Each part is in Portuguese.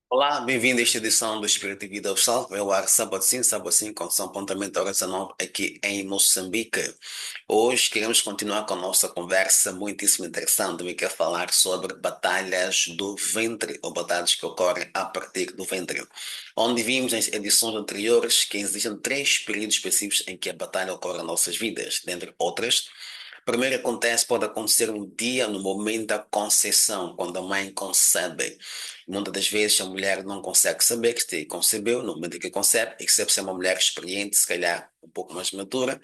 Olá, bem-vindo a esta edição do Espírito e Vida Universal. Vai ao ar sábado sim, com São Apontamento hora 19, aqui em Moçambique. Hoje queremos continuar com a nossa conversa muitíssimo interessante. Eu quero falar sobre batalhas do ventre, ou batalhas que ocorrem a partir do ventre. Onde vimos nas edições anteriores que existem três períodos específicos em que a batalha ocorre nas nossas vidas, dentre outras. Primeiro pode acontecer no dia, no momento da conceição, quando a mãe concebe. Muitas das vezes a mulher não consegue saber que concebeu no momento em que concebe, exceto se é uma mulher experiente, se calhar um pouco mais madura,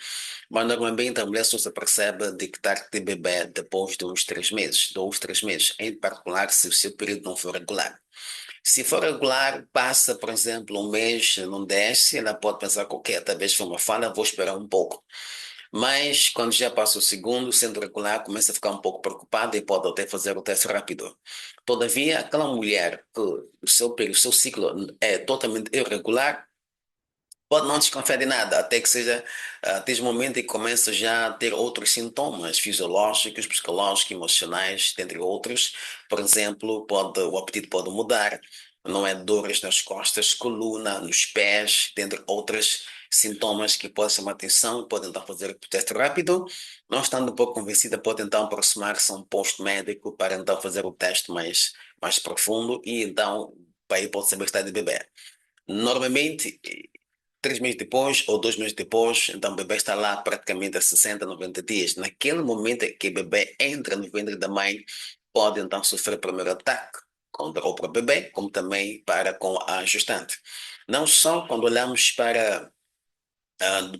mas normalmente a mulher só se percebe de que está a ter bebê depois de uns 3 meses, 2, 3 meses, em particular se o seu período não for regular. Se for regular, passa, por exemplo, um mês, não desce, ela pode pensar que, ok, talvez foi uma falha, vou esperar um pouco. Mas quando já passa o segundo, sendo regular, começa a ficar um pouco preocupada e pode até fazer o teste rápido. Todavia, aquela mulher que o seu ciclo é totalmente irregular, pode não desconfiar de nada, até que seja, até o momento em que começa já a ter outros sintomas fisiológicos, psicológicos, emocionais, dentre outros. Por exemplo, o apetite pode mudar, não é dores nas costas, coluna, nos pés, dentre outros sintomas que podem chamar atenção, pode então fazer o teste rápido. Não estando um pouco convencida, pode então aproximar-se a um posto médico para então fazer o teste mais profundo e então aí pode saber que está de bebê. Normalmente, 3 meses depois ou 2 meses depois, então o bebê está lá praticamente a 60, 90 dias. Naquele momento em que o bebê entra no ventre da mãe, pode então sofrer o primeiro ataque contra o próprio bebê, como também para com a gestante. Não só quando olhamos para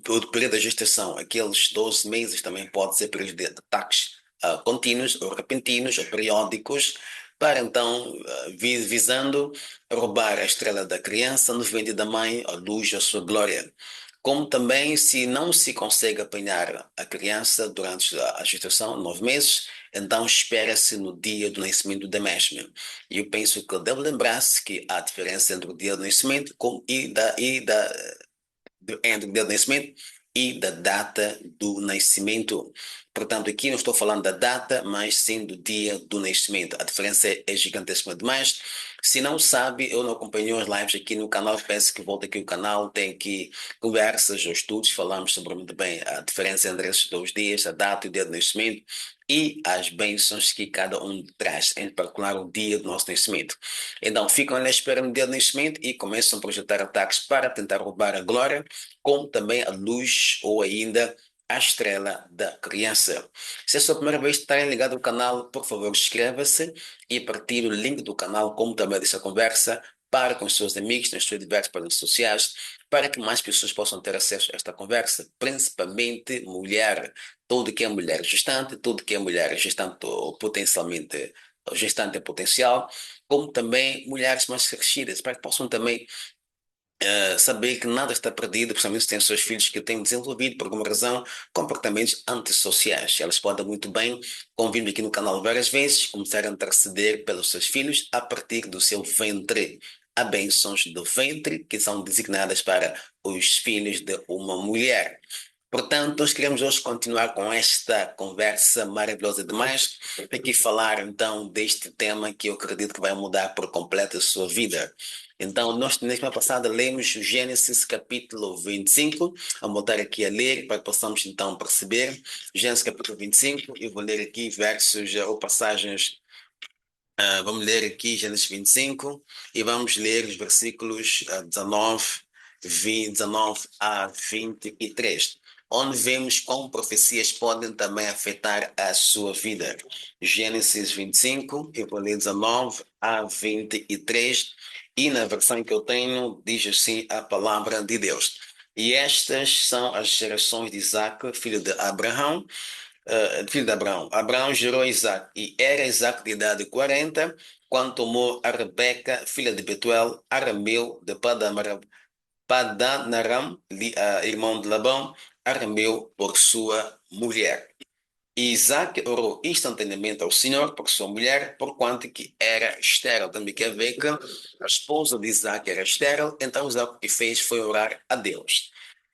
o período da gestação, aqueles 12 meses também pode ser período de ataques contínuos ou repentinos ou periódicos, para então, visando roubar a estrela da criança no ventre da mãe, a luz, a sua glória. Como também, se não se consegue apanhar a criança durante a gestação, 9 meses, então espera-se no dia do nascimento da mesma. E eu penso que deve lembrar-se que há diferença entre o dia do nascimento entre o dia do nascimento e da data do nascimento. Portanto, aqui não estou falando da data, mas sim do dia do nascimento. A diferença é gigantesca demais. Se não sabe, eu não acompanho as lives aqui no canal, peço que volte aqui o canal, tem aqui conversas ou estudos, falamos sobre muito bem a diferença entre esses 2 dias, a data e o dia do nascimento e as bênçãos que cada um traz, em particular o dia do nosso nascimento. Então, ficam à espera no dia do nascimento e começam a projetar ataques para tentar roubar a glória, como também a luz ou ainda a estrela da criança. Se é a sua primeira vez que está ligado ao canal, por favor, inscreva-se e partilhe o link do canal, como também dessa conversa, para com os seus amigos nas suas diversas redes sociais, para que mais pessoas possam ter acesso a esta conversa, principalmente mulher. Tudo que é mulher gestante, tudo que é mulher gestante ou potencialmente ou gestante em potencial, como também mulheres mais crescidas, para que possam também saber que nada está perdido, principalmente se têm seus filhos que têm desenvolvido, por alguma razão, comportamentos antissociais. Elas podem muito bem, convindo aqui no canal várias vezes, começar a interceder pelos seus filhos a partir do seu ventre. Há bênçãos do ventre que são designadas para os filhos de uma mulher. Portanto, nós queremos hoje continuar com esta conversa maravilhosa demais, aqui falar então deste tema que eu acredito que vai mudar por completo a sua vida. Então, nós na semana passada lemos Gênesis capítulo 25, vamos voltar aqui a ler para que possamos então perceber Gênesis capítulo 25, eu vou ler aqui versos ou passagens, vamos ler aqui Gênesis 25 e vamos ler os versículos 19, 19 a 23, onde vemos como profecias podem também afetar a sua vida. Gênesis 25, eu vou ler 19 a 23, e na versão que eu tenho diz assim a palavra de Deus. E estas são as gerações de Isaac, filho de Abraão, filho de Abraão. Abraão gerou Isaac, e era Isaac de idade 40, quando tomou a Rebeca, filha de Betuel, arameu de Padanaram, irmão de Labão, arameu por sua mulher. E Isaac orou instantaneamente ao Senhor por sua mulher, porquanto que era estéril. Também quer ver que a esposa de Isaac era estéril, então Isaac o que fez foi orar a Deus.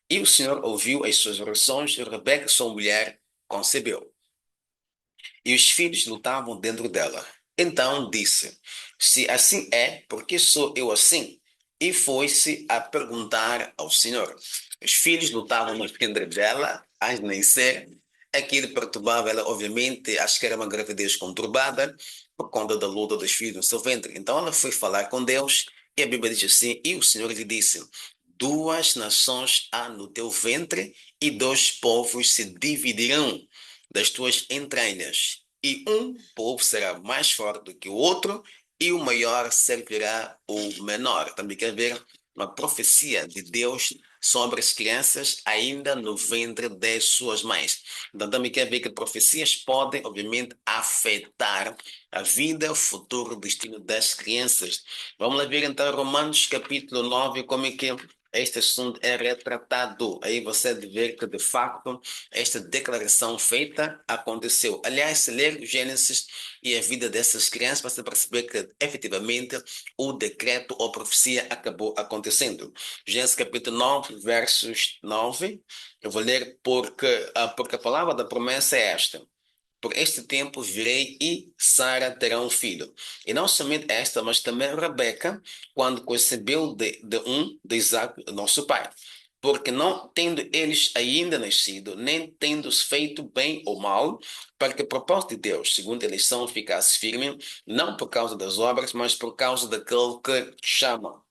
E o Senhor ouviu as suas orações, e Rebeca, sua mulher, concebeu. E os filhos lutavam dentro dela. Então disse: Se assim é, por que sou eu assim? E foi-se a perguntar ao Senhor. Os filhos lutavam no ventre dela, antes de nascer. Aquilo perturbava ela, obviamente, acho que era uma gravidez conturbada, por conta da luta dos filhos no seu ventre. Então ela foi falar com Deus, e a Bíblia diz assim, e o Senhor lhe disse, duas nações há no teu ventre, e dois povos se dividirão das tuas entranhas. E um povo será mais forte do que o outro, e o maior servirá o menor. Também quer ver uma profecia de Deus sobre as crianças ainda no ventre das suas mães. Então também quer ver que profecias podem, obviamente, afetar a vida, o futuro, o destino das crianças. Vamos lá ver então Romanos capítulo 9, como é que este assunto é retratado. Aí você deve ver que, de facto, esta declaração feita aconteceu. Aliás, se ler Gênesis e a vida dessas crianças, você perceber que, efetivamente, o decreto ou profecia acabou acontecendo. Gênesis capítulo 9, versos 9. Eu vou ler porque a palavra da promessa é esta. Por este tempo virei e Sara terá um filho. E não somente esta, mas também Rebeca, quando concebeu de Isaac, nosso pai. Porque não tendo eles ainda nascido, nem tendo-se feito bem ou mal, para que o propósito de Deus, segundo a eleição, ficasse firme, não por causa das obras, mas por causa daquele que chama.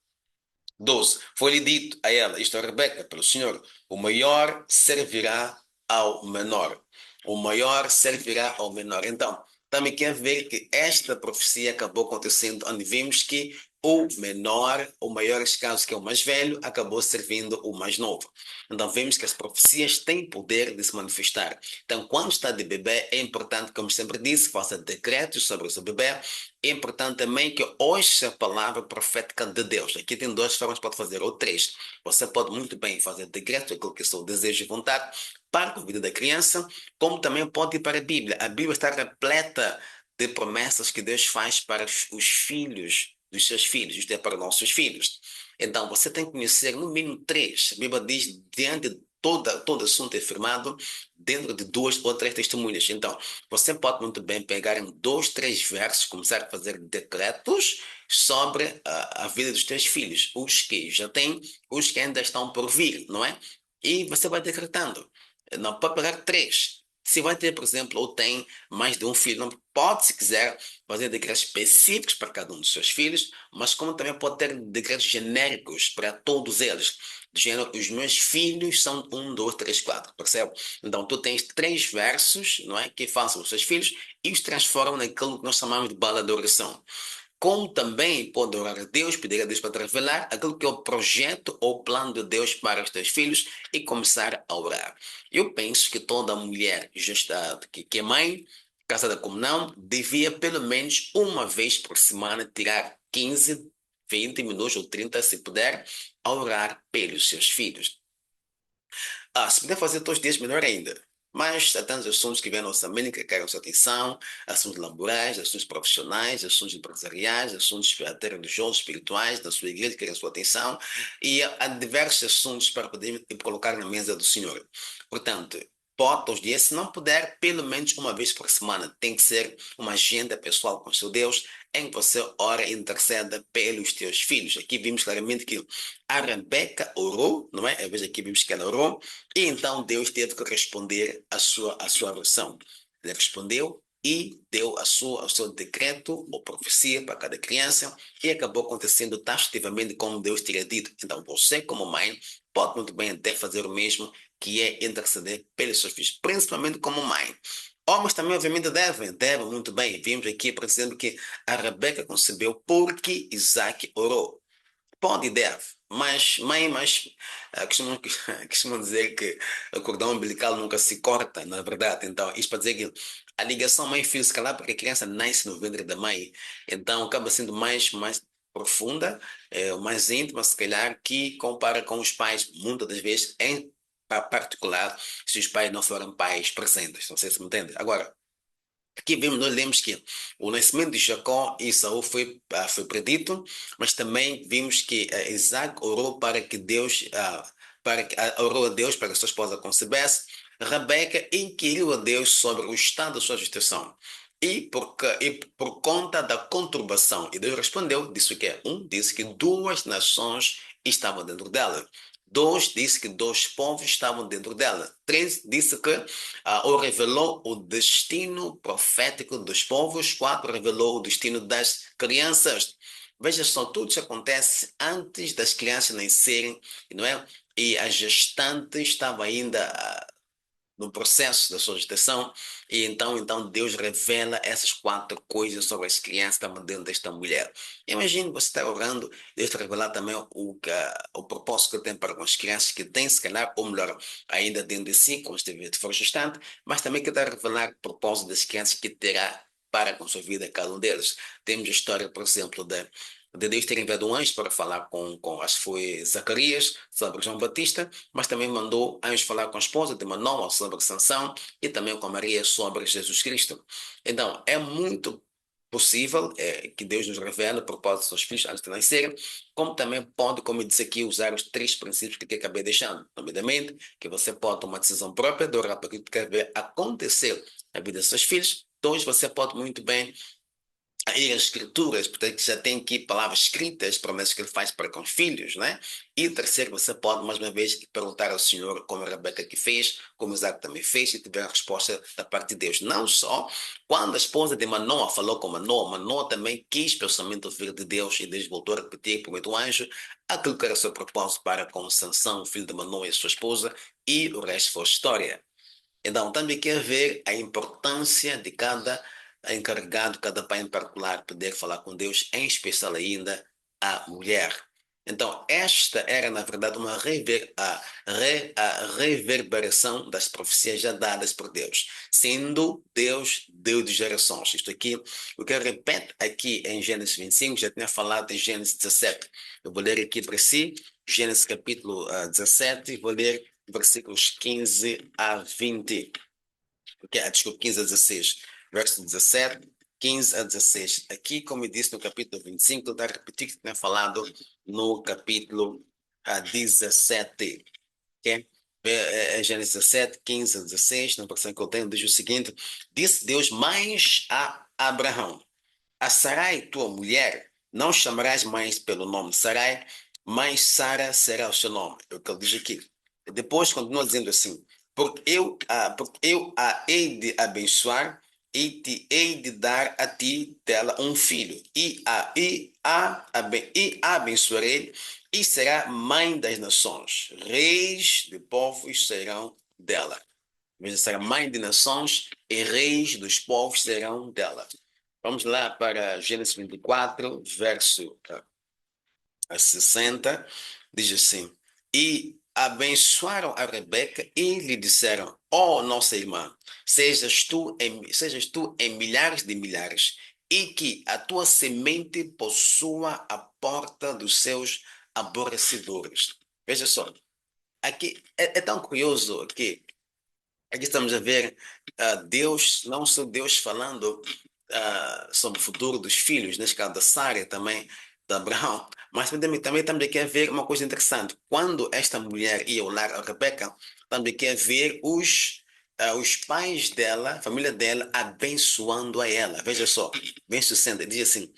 12. Foi-lhe dito a ela, isto é Rebeca, pelo Senhor, o maior servirá ao menor. O maior servirá ao menor. Então, também quer ver que esta profecia acabou acontecendo, onde vimos que o menor, o maior neste caso, que é o mais velho, acabou servindo o mais novo. Então, vemos que as profecias têm poder de se manifestar. Então, quando está de bebê, é importante, como sempre disse, faça decretos sobre o seu bebê. É importante também que ouça a palavra profética de Deus. Aqui tem duas formas que pode fazer, ou três. Você pode muito bem fazer decreto, aquilo que é o seu desejo e vontade, para a vida da criança, como também pode ir para a Bíblia. A Bíblia está repleta de promessas que Deus faz para os filhos dos seus filhos, isto é, para nossos filhos. Então, você tem que conhecer no mínimo três. A Bíblia diz, diante de todo assunto é firmado dentro de duas ou três testemunhas. Então, você pode muito bem pegar em dois, três versos, começar a fazer decretos sobre a vida dos teus filhos, os que já têm, os que ainda estão por vir, não é? E você vai decretando. Não pode pegar três. Se vai ter, por exemplo, ou tem mais de um filho, não pode, se quiser, fazer decretos específicos para cada um dos seus filhos, mas como também pode ter decretos genéricos para todos eles. Do gênero, os meus filhos são um, dois, três, quatro, percebe? Então, tu tens três versos, não é, que façam os seus filhos e os transformam naquilo que nós chamamos de bala de oração. Como também pode orar a Deus, pedir a Deus para te revelar aquilo que é o projeto ou plano de Deus para os teus filhos e começar a orar. Eu penso que toda mulher já está, que é mãe, casada como não, devia pelo menos uma vez por semana tirar 15, 20 minutos ou 30, se puder, a orar pelos seus filhos. Se puder fazer todos os dias, melhor ainda. Mas há tantos assuntos que vêm à nossa mente que querem sua atenção, assuntos laborais, assuntos profissionais, assuntos empresariais, assuntos até religiosos, espirituais, da sua igreja que querem sua atenção, e há diversos assuntos para poder colocar na mesa do Senhor. Portanto, pode todos os dias, se não puder, pelo menos uma vez por semana. Tem que ser uma agenda pessoal com o seu Deus, em que você ora e interceda pelos teus filhos. Aqui vimos claramente que a Rebeca orou, não é? Veja aqui vimos que ela orou, e então Deus teve que responder a sua oração. Ele respondeu e deu o seu decreto ou profecia para cada criança, e acabou acontecendo taxativamente como Deus tinha dito. Então você, como mãe, pode muito bem até fazer o mesmo, que é interceder pelos seus filhos, principalmente como mãe. Homens também, obviamente, devem muito bem. Vimos aqui, por exemplo, que a Rebeca concebeu porque Isaac orou. Pode e deve, mas costumam, costumam dizer que o cordão umbilical nunca se corta, na verdade. Então, isto para dizer que a ligação mãe-filho, se calhar, porque a criança nasce no ventre da mãe, então acaba sendo mais profunda, mais íntima, se calhar, que compara com os pais, muitas das vezes, em particular, se os pais não forem pais presentes. Não sei se me entende. Agora, aqui vemos, nós lemos que o nascimento de Jacó e Esaú foi predito, mas também vimos que Isaac orou para que Deus, orou a Deus para que sua esposa concebesse. Rebeca inquiriu a Deus sobre o estado da sua gestação. e por conta da conturbação. E Deus respondeu, disse o quê? Disse que duas nações estavam dentro dela. Dois, disse que dois povos estavam dentro dela. Três, disse que ou revelou o destino profético dos povos. Quatro, revelou o destino das crianças. Veja só, tudo isso acontece antes das crianças nascerem, não é? E a gestante estava ainda no processo da sua gestação, e então Deus revela essas quatro coisas sobre as crianças que estavam dentro desta mulher. Imagine você estar orando, Deus te revelar também o propósito que Ele tem para com as crianças que têm, se calhar, ou melhor, ainda dentro de si, quando for gestante, mas também que está a revelar o propósito das crianças que terá para com sua vida cada um deles. Temos a história, por exemplo, de Deus ter enviado um anjo para falar acho que foi Zacarias, sobre João Batista, mas também mandou anjos falar com a esposa de Manoá sobre Sansão e também com Maria sobre Jesus Cristo. Então, é muito possível que Deus nos revele o propósito dos seus filhos antes de nascerem, como também pode, como eu disse aqui, usar os três princípios que eu acabei deixando, nomeadamente, que você pode tomar decisão própria de orar para aquilo que quer ver acontecer na vida dos seus filhos. Dois, você pode muito bem aí as escrituras, portanto, já tem aqui palavras escritas, promessas que ele faz para com os filhos, né? E terceiro, você pode, mais uma vez, perguntar ao Senhor, como a Rebeca que fez, como Isaac também fez, e tiver a resposta da parte de Deus. Não só, quando a esposa de Manoa falou com Manoa, Manoa também quis pessoalmente ouvir de Deus, e Deus voltou a repetir por meio do anjo aquilo que era o seu propósito para com Sansão, filho de Manoa e sua esposa, e o resto foi história. Então, também quer ver a importância de cada encarregado, cada pai em particular, poder falar com Deus, em especial ainda a mulher. Então, esta era, na verdade, a reverberação das profecias já dadas por Deus, sendo Deus Deus de gerações. Isto aqui, o que eu repete aqui em Gênesis 25, já tinha falado em Gênesis 17. Eu vou ler aqui para si, Gênesis capítulo 17, vou ler versículos 15 a 20, desculpa, 15 a 16, verso 17, 15 a 16. Aqui, como eu disse no capítulo 25, estou a repetir o que tinha falado no capítulo 17, ok? Gênesis 17, 15 a 16, na versão que eu tenho, diz o seguinte: disse Deus mais a Abraão: a Sarai, tua mulher, não chamarás mais pelo nome de Sarai, mas Sara será o seu nome. É o que ele diz aqui. Depois continua dizendo assim: porque eu a hei de abençoar e te hei de dar a ti dela um filho, e a abençoarei, e será mãe das nações, reis de povos serão dela. Veja, será mãe de nações e reis dos povos serão dela. Vamos lá para Gênesis 24, verso 60. Diz assim: e abençoaram a Rebeca e lhe disseram: ó nossa irmã, sejas tu em milhares de milhares, e que a tua semente possua a porta dos seus aborrecedores. Veja só, aqui é tão curioso que aqui estamos a ver Deus, não só Deus falando sobre o futuro dos filhos, neste caso da Sara também, de Abraão, mas também estamos aqui a ver uma coisa interessante. Quando esta mulher ia olhar a Rebeca, estamos aqui a ver os pais dela, a família dela, abençoando a ela. Veja só, bem 60, diz assim,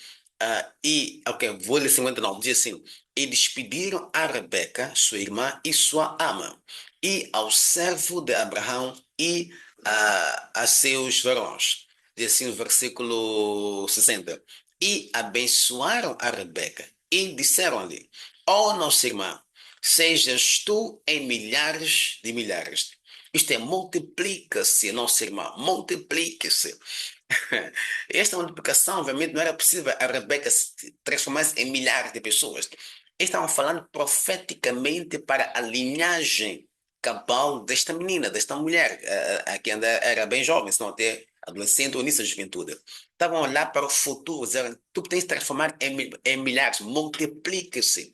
ok, vou ler 59, diz assim, e despediram a Rebeca, sua irmã e sua ama, e ao servo de Abraão e a seus varões. Diz assim o versículo 60. E abençoaram a Rebeca e disseram-lhe: ó nossa irmã, sejas tu em milhares de milhares. Isto é, multiplica-se, nossa irmã, multiplique-se. Esta multiplicação, obviamente, não era possível a Rebeca se transformar-se em milhares de pessoas. Eles estavam falando profeticamente para a linhagem cabal desta menina, desta mulher, que ainda era bem jovem, se não até adolescente ou início da juventude. Estavam a olhar para o futuro, dizendo: tu tens de transformar em milhares, multiplique-se.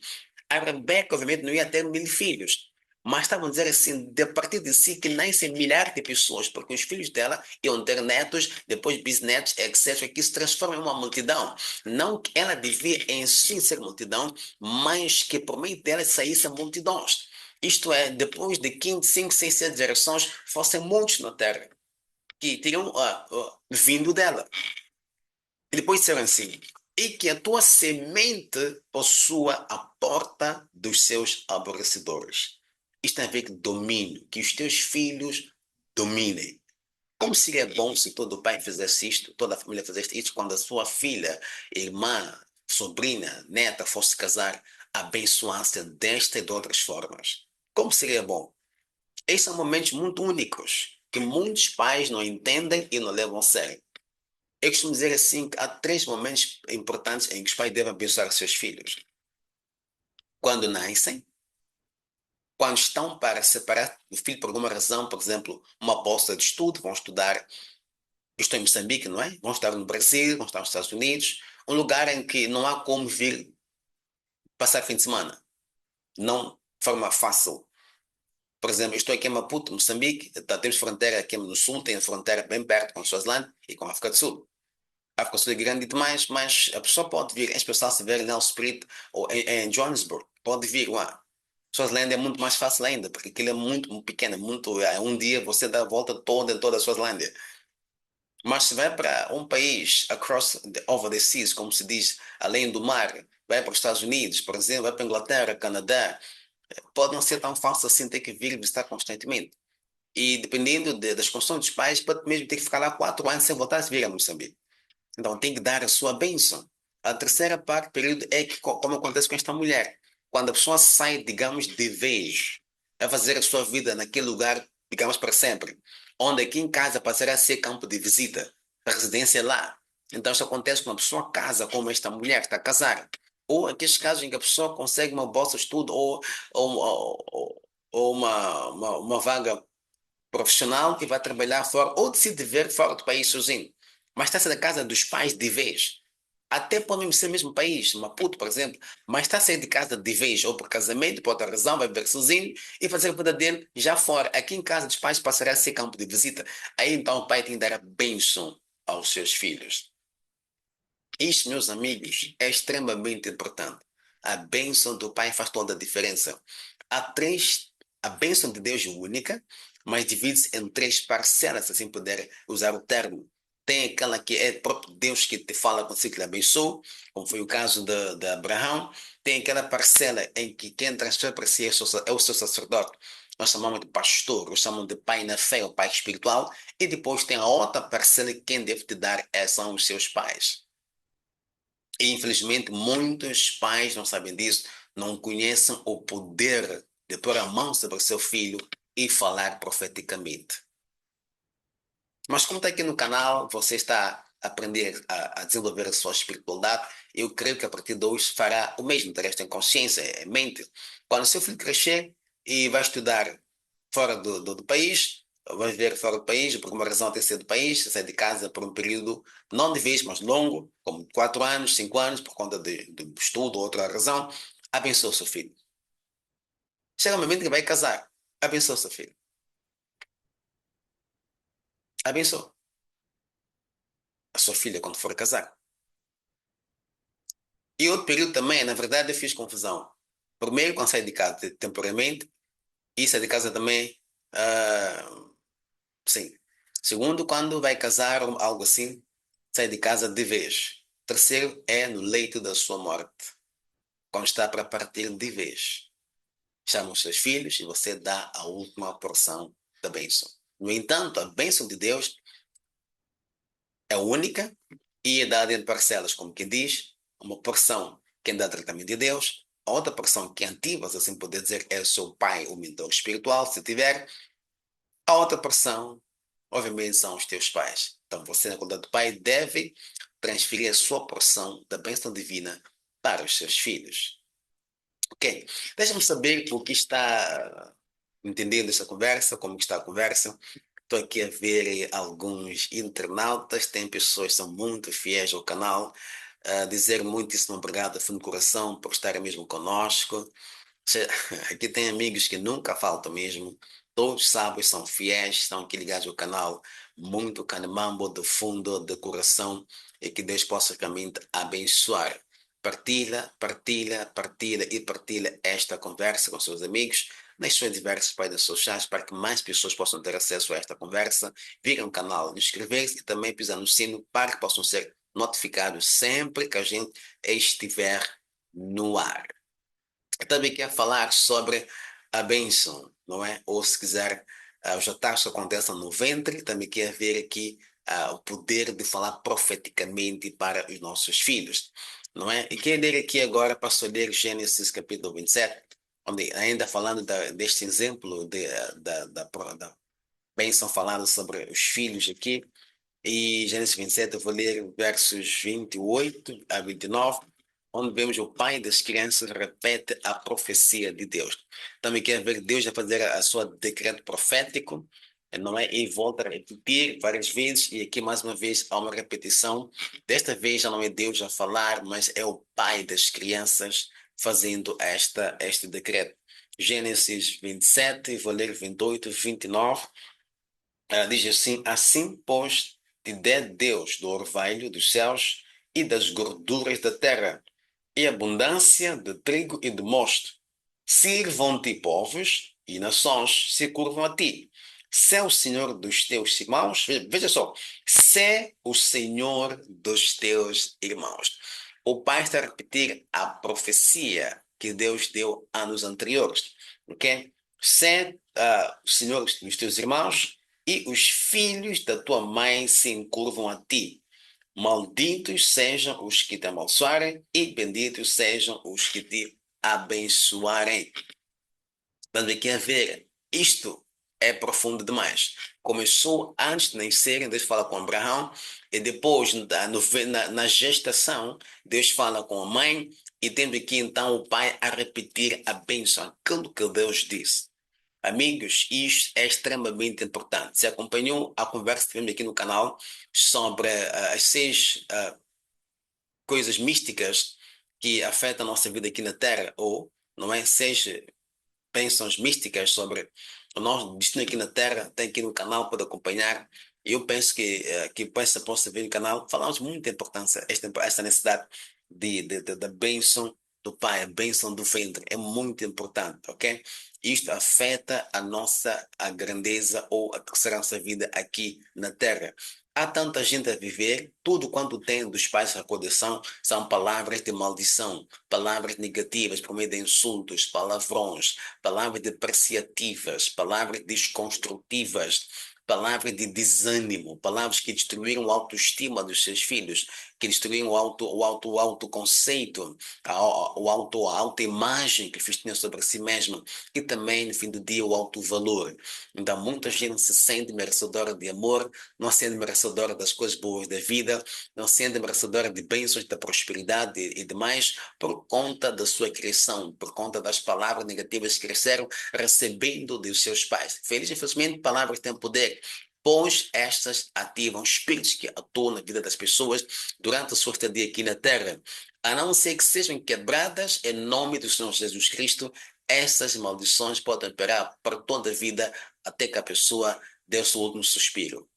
A Rebeca, obviamente, não ia ter 1.000 filhos, mas estavam a dizer assim, de a partir de si, que nascem milhares de pessoas, porque os filhos dela iam ter netos, depois bisnetos, etc., que se transformam em uma multidão. Não que ela devia em si ser multidão, mas que por meio dela saíssem multidões. Isto é, depois de 15, 5, 6, 7 gerações, fossem muitos na Terra. que teriam vindo dela. E depois disseram assim, e que a tua semente possua a porta dos seus aborrecedores. Isto tem a ver com domínio, que os teus filhos dominem. Como seria bom se todo pai fizesse isto, toda a família fizesse isto, quando a sua filha, irmã, sobrinha, neta fosse casar, abençoasse desta e de outras formas. Como seria bom? Esses são momentos muito únicos, que muitos pais não entendem e não levam a sério. Eu costumo dizer assim que há três momentos importantes em que os pais devem abençoar seus filhos. Quando nascem, quando estão para separar o filho por alguma razão, por exemplo, uma bolsa de estudo, vão estudar, eu estou em Moçambique, não é? Vão estar no Brasil, vão estar nos Estados Unidos, um lugar em que não há como vir passar fim de semana. Não de forma fácil. Por exemplo, eu estou aqui em Maputo, Moçambique, temos fronteira aqui no sul, tem a fronteira bem perto com a Suazilândia e com a África do Sul. A África do Sul é grande demais, mas a pessoa pode vir, é especial se ver em Nelson Spirit ou em Johannesburg, pode vir lá. Suazilândia é muito mais fácil ainda, porque aquilo é muito pequeno, um dia você dá a volta toda em toda a Suazilândia. Mas se vai para um país over the seas, como se diz, além do mar, vai para os Estados Unidos, por exemplo, vai para a Inglaterra, Canadá, pode não ser tão fácil assim ter que vir visitar constantemente. E dependendo das condições dos pais, pode mesmo ter que ficar lá 4 anos sem voltar a vir a Moçambique. Então tem que dar a sua bênção. A terceira parte do período é que, como acontece com esta mulher, quando a pessoa sai, digamos, de vez, a fazer a sua vida naquele lugar, digamos, para sempre, onde aqui em casa passará a ser campo de visita, a residência é lá. Então isso acontece quando a pessoa casa, como esta mulher está a casar. Ou aqueles casos em que a pessoa consegue uma bolsa de estudo ou uma vaga profissional que vai trabalhar fora ou decide viver fora do país sozinho. Mas está-se da casa dos pais de vez. Até pode ser o mesmo país, Maputo, por exemplo, mas está a sair de casa de vez, ou por casamento, por outra razão, vai viver sozinho e fazer a vida dele já fora. Aqui em casa dos pais passará a ser campo de visita. Aí então o pai tem que dar a bênção aos seus filhos. Isto, meus amigos, é extremamente importante. A bênção do pai faz toda a diferença. Há três, a bênção de Deus é única, mas divide-se em três parcelas, se assim puder usar o termo. Tem aquela que é o próprio Deus que te fala consigo, que lhe abençoou, como foi o caso de Abraão. Tem aquela parcela em que quem transfere para si é o seu sacerdote. Nós chamamos de pastor, nós chamamos de pai na fé, o pai espiritual. E depois tem a outra parcela que quem deve te dar são os seus pais. E, infelizmente, muitos pais não sabem disso, não conhecem o poder de pôr a mão sobre o seu filho e falar profeticamente. Mas como está aqui no canal, você está a aprender a desenvolver a sua espiritualidade, eu creio que a partir de hoje fará o mesmo, terá em consciência, em mente. Quando o seu filho crescer e vai estudar fora do país, vai viver fora do país, por uma razão tem que ser do país, sai de casa por um período, não de vez, mas longo, como 4 anos, 5 anos, por conta de estudo ou outra razão, abençoe o seu filho. Chega um momento que vai casar, abençoe o seu filho. Abençoe a sua filha quando for casar. E outro período também, na verdade, eu fiz confusão. Primeiro, quando sai de casa temporariamente, e sai de casa também, sim. Segundo, quando vai casar ou algo assim, sai de casa de vez. Terceiro, é no leito da sua morte, quando está para partir de vez. Chama os seus filhos e você dá a última porção da bênção. No entanto, a bênção de Deus é única e é dada em parcelas, como quem diz, uma porção quem dá tratamento de Deus, a outra porção que ativa, se assim poder dizer, é o seu pai, o mentor espiritual, se tiver, a outra porção, obviamente, são os teus pais. Então, você, na qualidade do pai, deve transferir a sua porção da bênção divina para os seus filhos. Ok? Deixa-me saber o que está entendendo esta conversa, como está a conversa. Estou aqui a ver alguns internautas, tem pessoas que são muito fiéis ao canal, a dizer muitíssimo obrigado, fundo do coração, por estarem mesmo conosco. Aqui tem amigos que nunca faltam mesmo, todos sábados são fiéis, estão aqui ligados ao canal, muito canimambo do fundo do coração e que Deus possa realmente abençoar. Partilha, partilha, partilha e partilha esta conversa com seus amigos. nas suas diversas páginas sociais para que mais pessoas possam ter acesso a esta conversa. Vir no canal, inscrever-se e também pisar no sino para que possam ser notificados sempre que a gente estiver no ar. Eu também quero falar sobre a bênção, não é? Ou se quiser, os ataques que acontecem no ventre, também quero ver aqui o poder de falar profeticamente para os nossos filhos, não é? E quero ler aqui agora, pastor, ler Gênesis capítulo 27, onde ainda falando deste exemplo da bênção falando sobre os filhos aqui, e Gênesis 27, eu vou ler versos 28 a 29, onde vemos o pai das crianças repete a profecia de Deus. Também quer ver Deus a fazer a sua decreto profético, não é? E volta a repetir várias vezes, e aqui mais uma vez há uma repetição. Desta vez já não é Deus a falar, mas é o pai das crianças fazendo este decreto. Gênesis 27, vou ler 28, 29. Ela diz assim: assim, pois, te dê Deus do orvalho dos céus e das gorduras da terra, e abundância de trigo e de mosto. Sirvam-te povos e nações se curvam a ti. Se é o Senhor dos teus irmãos, veja só, se é o Senhor dos teus irmãos. O pai está a repetir a profecia que Deus deu anos anteriores, ok? Se é o Senhor dos teus irmãos e os filhos da tua mãe se encurvam a ti. Malditos sejam os que te amaldiçoarem e benditos sejam os que te abençoarem. Vamos aqui a ver, isto é profundo demais. Começou antes de nascerem, Deus fala com Abraão, e depois, na gestação, Deus fala com a mãe, e temos aqui então o pai a repetir a bênção, aquilo que Deus disse. Amigos, isto é extremamente importante. Se acompanhou a conversa que tivemos aqui no canal sobre as 6 coisas místicas que afetam a nossa vida aqui na Terra, ou, não é, 6 bênçãos místicas sobre o nosso destino aqui na Terra, tem aqui no canal para acompanhar. Eu penso que possa ver no canal, falamos muito da importância, esta necessidade da bênção do Pai, a bênção do ventre, é muito importante, ok? Isto afeta a grandeza ou a nossa vida aqui na Terra. Há tanta gente a viver, tudo quanto tem dos pais de recordação são palavras de maldição, palavras negativas por meio de insultos, palavrões, palavras depreciativas, palavras desconstrutivas, palavras de desânimo, palavras que destruíram a autoestima dos seus filhos, que destruíram o autoconceito, a autoimagem que eles tinham sobre si mesmo, e também, no fim do dia, o autovalor. Então, muita gente se sente merecedora de amor, não sendo merecedora das coisas boas da vida, não sendo merecedora de bênçãos, da prosperidade e demais, por conta da sua criação, por conta das palavras negativas que cresceram recebendo dos seus pais. Feliz e infelizmente, palavras têm poder, pois estas ativam espíritos que atuam na vida das pessoas durante a sua estadia aqui na Terra. A não ser que sejam quebradas em nome do Senhor Jesus Cristo, essas maldições podem operar para toda a vida até que a pessoa dê o seu último suspiro.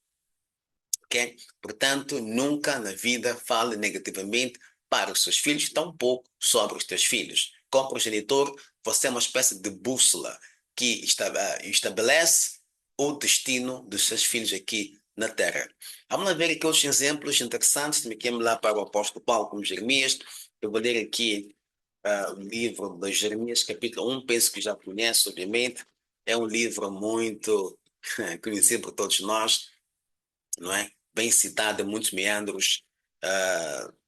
Ok? Portanto, nunca na vida fale negativamente para os seus filhos, tampouco sobre os teus filhos. Como progenitor, você é uma espécie de bússola que estabelece o destino dos seus filhos aqui na Terra. Vamos ver aqui outros exemplos interessantes. Me quero lá para o apóstolo Paulo com Jeremias. Eu vou ler aqui o livro de Jeremias, capítulo 1. Penso que já conhece, obviamente. É um livro muito conhecido por todos nós, não é? Bem citado em muitos meandros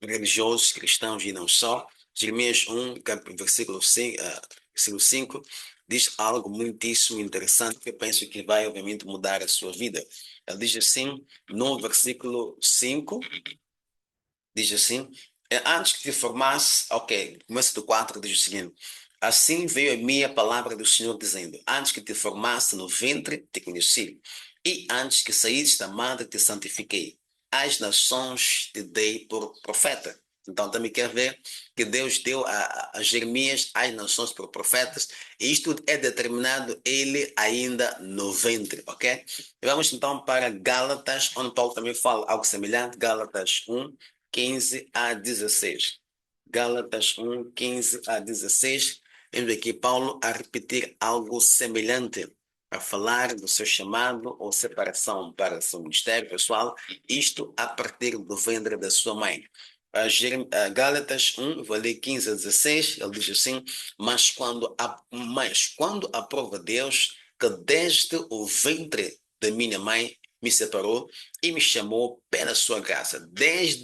religiosos, cristãos e não só. Jeremias 1, versículo 5, versículo 5, diz algo muitíssimo interessante que eu penso que vai, obviamente, mudar a sua vida. Ele diz assim, no versículo 5, diz assim, antes que te formasse, ok, começa do 4, diz o seguinte, assim veio a minha palavra do Senhor dizendo, antes que te formasse no ventre, te conheci, e antes que saísse da madre, te santifiquei. As nações te dei por profeta. Então também quer ver que Deus deu a Jeremias as nações por profetas, e isto é determinado ele ainda no ventre, ok? E vamos então para Gálatas, onde Paulo também fala algo semelhante, Gálatas 1, 15 a 16. Gálatas 1, 15 a 16 Vemos aqui Paulo a repetir algo semelhante, a falar do seu chamado ou separação para o seu ministério pessoal, isto a partir do ventre da sua mãe. A Gálatas 1, vou ler 15 a 16, ele diz assim, mas quando aprova Deus que desde o ventre da minha mãe me separou e me chamou pela sua graça, veja,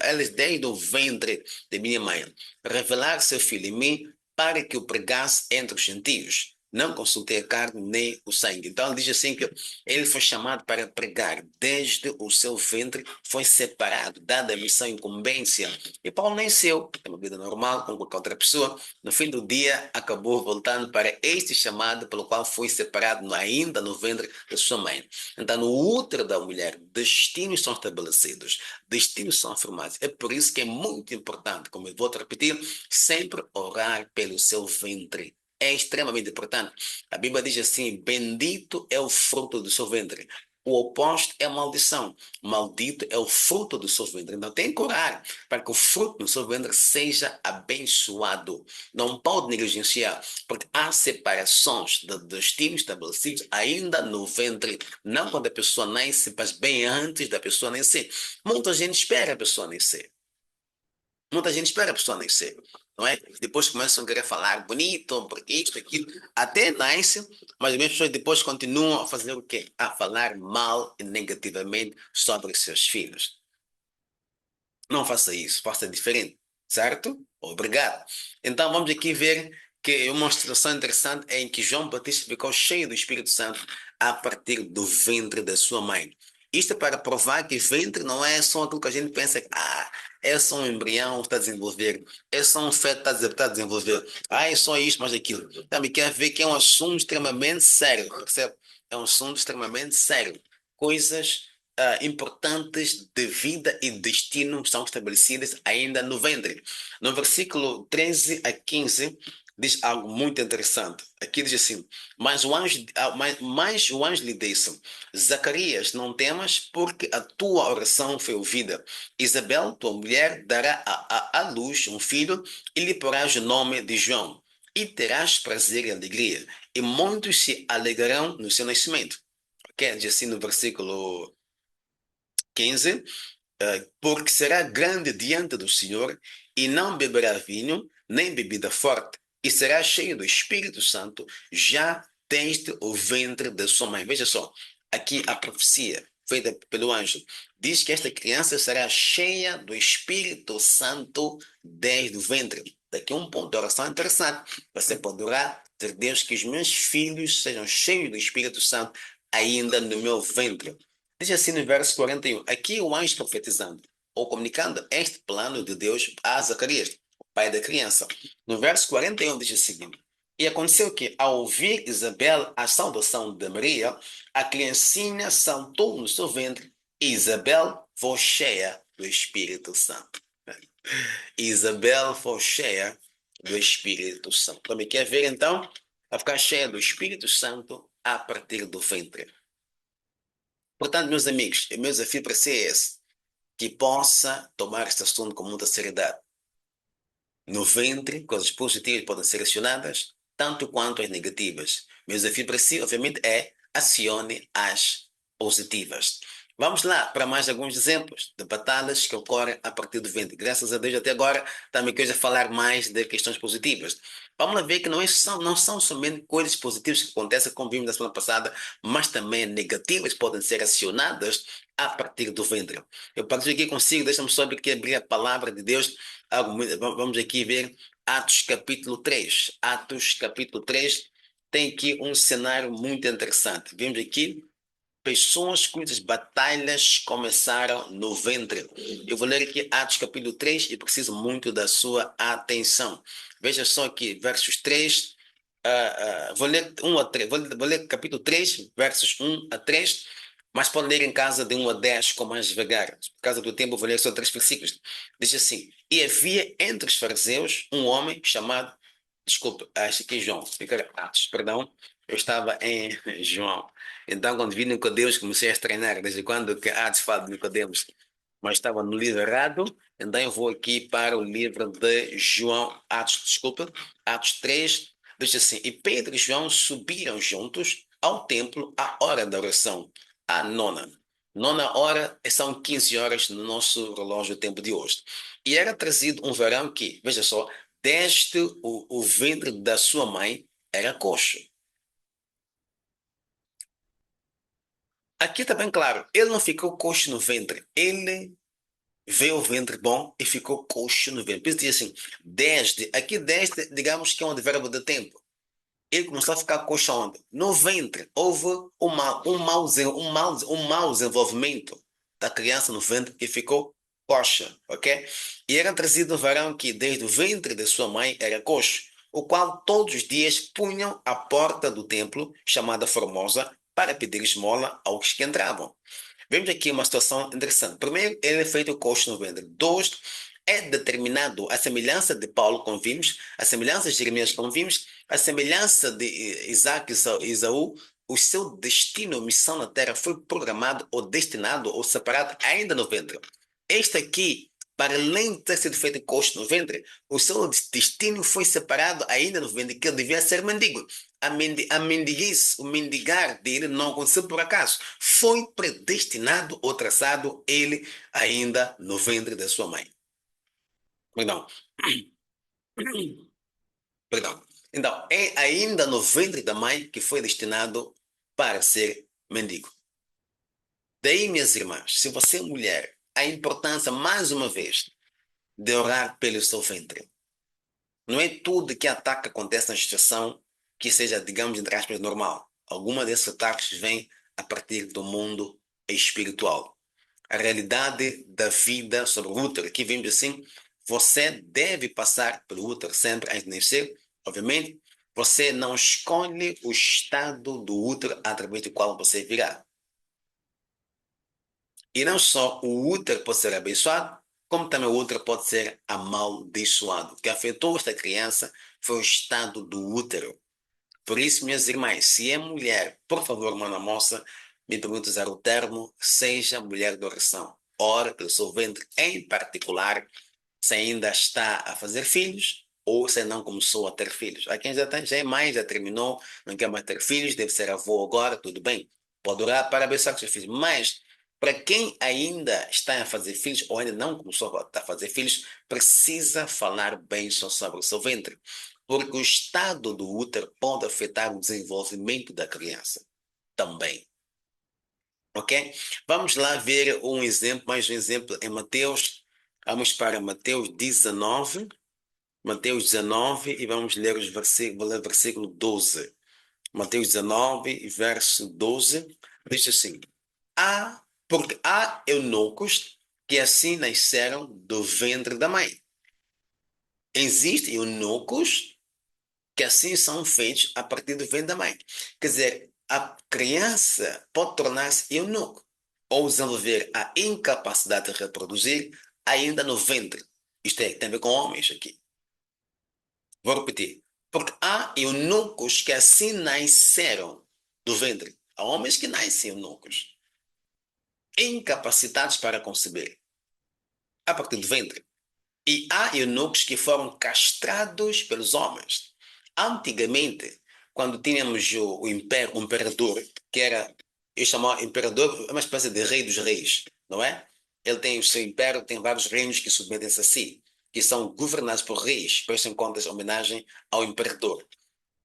eles desde o ventre de minha mãe, revelar seu filho em mim para que o pregasse entre os gentios. Não consultei a carne nem o sangue. Então ele diz assim que ele foi chamado para pregar desde o seu ventre, foi separado, dada a missão e incumbência. E Paulo nasceu, tem uma vida normal, como qualquer outra pessoa. No fim do dia, acabou voltando para este chamado pelo qual foi separado ainda no ventre da sua mãe. Então, no útero da mulher, destinos são estabelecidos, destinos são afirmados. É por isso que é muito importante, como eu vou te repetir, sempre orar pelo seu ventre. É extremamente importante. A Bíblia diz assim: bendito é o fruto do seu ventre. O oposto é maldição. Maldito é o fruto do seu ventre. Então tem que orar para que o fruto do seu ventre seja abençoado. Não pode negligenciar, porque há separações de destinos estabelecidos ainda no ventre. Não quando a pessoa nasce, mas bem antes da pessoa nascer. Muita gente espera a pessoa nascer. Muita gente espera a pessoa nascer, não é? Depois começam a querer falar bonito, porque isto, aquilo, até nasce, mas as pessoas depois continuam a fazer o quê? A falar mal e negativamente sobre os seus filhos. Não faça isso, faça diferente, certo? Obrigado. Então vamos aqui ver que uma situação interessante é em que João Batista ficou cheio do Espírito Santo a partir do ventre da sua mãe. Isto é para provar que ventre não é só aquilo que a gente pensa que é só um embrião que está a desenvolver, é só um feto que está a desenvolver, é só isto, mais aquilo. Também quer ver que é um assunto extremamente sério, percebe? É um assunto extremamente sério. Coisas importantes de vida e destino são estabelecidas ainda no ventre. No versículo 13 a 15, diz algo muito interessante. Aqui diz assim: mas o anjo lhe disse: Zacarias, não temas, porque a tua oração foi ouvida. Isabel, tua mulher, dará à luz um filho e lhe porás o nome de João. E terás prazer e alegria, e muitos se alegrarão no seu nascimento. Ok? Diz assim no versículo 15, porque será grande diante do Senhor e não beberá vinho, nem bebida forte, e será cheio do Espírito Santo, já desde o ventre da sua mãe. Veja só, aqui a profecia feita pelo anjo diz que esta criança será cheia do Espírito Santo desde o ventre. Daqui um ponto de oração interessante. Você pode orar, dizer, Deus, que os meus filhos sejam cheios do Espírito Santo ainda no meu ventre. Diz assim no verso 41, aqui o anjo profetizando, ou comunicando este plano de Deus a Zacarias, o pai da criança. No verso 41 diz o seguinte, e aconteceu que, ao ouvir Isabel a saudação de Maria, a criancinha saltou no seu ventre, e Isabel foi cheia do Espírito Santo. Isabel foi cheia do Espírito Santo. Também quer ver, então, a ficar cheia do Espírito Santo a partir do ventre. Portanto, meus amigos, o meu desafio para si é esse, que possa tomar este assunto com muita seriedade. No ventre, coisas positivas podem ser acionadas, tanto quanto as negativas. Meu desafio para si, obviamente, é acione as positivas. Vamos lá para mais alguns exemplos de batalhas que ocorrem a partir do ventre. Graças a Deus, até agora, também quero falar mais de questões positivas. Vamos lá ver que não são somente coisas positivas que acontecem, como vimos na semana passada, mas também negativas podem ser acionadas a partir do ventre. Eu partilho aqui consigo, deixa-me só abrir a palavra de Deus. Vamos aqui ver Atos capítulo 3. Atos capítulo 3 tem aqui um cenário muito interessante. Vemos aqui pessoas cujas batalhas começaram no ventre. Eu vou ler aqui Atos capítulo 3 e preciso muito da sua atenção. Veja só aqui, versos 3. Vou ler 1 a 3. Vou ler capítulo 3, versos 1 a 3. Mas pode ler em casa de 1 a 10 com mais devagar. Por causa do tempo, eu vou ler só 3 versículos. Diz assim: E havia entre os fariseus um homem chamado. Desculpa, acho que é João. Fica Atos, perdão. Eu estava em João. Então, quando vi Nicodemos, comecei a treinar. Desde quando que Atos fala de Nicodemos? Mas estava no livro errado. Então eu vou aqui para o livro de João, Atos 3, diz assim: E Pedro e João subiram juntos ao templo à hora da oração, à nona. Nona hora são 15 horas no nosso relógio, o tempo de hoje. E era trazido um varão que, veja só, desde o ventre da sua mãe era coxo. Aqui está bem claro, ele não ficou coxo no ventre, ele veio o ventre bom e ficou coxo no ventre. Por isso diz assim, desde, digamos que é um advérbio de tempo. Ele começou a ficar coxo onde? No ventre. Houve um mau desenvolvimento da criança no ventre e ficou coxa, ok? E era trazido um varão que desde o ventre de sua mãe era coxo, o qual todos os dias punham à porta do templo, chamada Formosa, para pedir esmola aos que entravam. Vemos aqui uma situação interessante. Primeiro, ele é feito coxo no ventre. Dois, é determinado a semelhança de Paulo, como vimos, a semelhança de Jeremias, como vimos, a semelhança de Isaac e Isaú, o seu destino, missão na terra foi programado ou destinado ou separado ainda no ventre. Este aqui, para além de ter sido feito coxo no ventre, o seu destino foi separado ainda no ventre, que ele devia ser mendigo. A mendiguice, o mendigar dele não aconteceu por acaso. Foi predestinado ou traçado ele ainda no ventre da sua mãe. Perdão. Perdão. Então, é ainda no ventre da mãe que foi destinado para ser mendigo. Daí, minhas irmãs, se você é mulher, a importância, mais uma vez, de orar pelo seu ventre. Não é tudo que ataque acontece na gestação que seja, digamos, entre aspas, normal. Alguma desses ataques vem a partir do mundo espiritual. A realidade da vida sobre o útero, aqui vemos assim, você deve passar pelo útero sempre antes de nascer. Obviamente, você não escolhe o estado do útero através do qual você virá. E não só o útero pode ser abençoado, como também o útero pode ser amaldiçoado. O que afetou esta criança foi o estado do útero. Por isso, minhas irmãs, se é mulher, por favor, mana moça, me permite usar o termo, seja mulher de oração. Ora pelo seu ventre, em particular, se ainda está a fazer filhos ou se não começou a ter filhos. Há quem já é mãe, já terminou, não quer mais ter filhos, deve ser avô agora, tudo bem. Pode orar para abençoar os seus filhos. Mas, para quem ainda está a fazer filhos ou ainda não começou a fazer filhos, precisa falar bem só sobre o seu ventre. Porque o estado do útero pode afetar o desenvolvimento da criança também. Ok? Vamos lá ver um exemplo, mais um exemplo em Mateus. Vamos para Mateus 19. Mateus 19 e vamos ler os versículos, vou ler o versículo 12. Mateus 19, verso 12, diz assim: porque há eunucos que assim nasceram do ventre da mãe. Existem eunucos que assim são feitos a partir do ventre da mãe. Quer dizer, a criança pode tornar-se eunuco ou desenvolver a incapacidade de reproduzir ainda no ventre. Isto é, tem a ver com homens aqui. Vou repetir. Porque há eunucos que assim nasceram do ventre. Há homens que nascem eunucos, incapacitados para conceber, a partir do ventre. E há eunucos que foram castrados pelos homens. Antigamente, quando tínhamos o imperador, que era, eu chamava imperador, uma espécie de rei dos reis, não é? Ele tem o seu império, tem vários reinos que submetem-se a si, que são governados por reis, prestam contas homenagem ao imperador.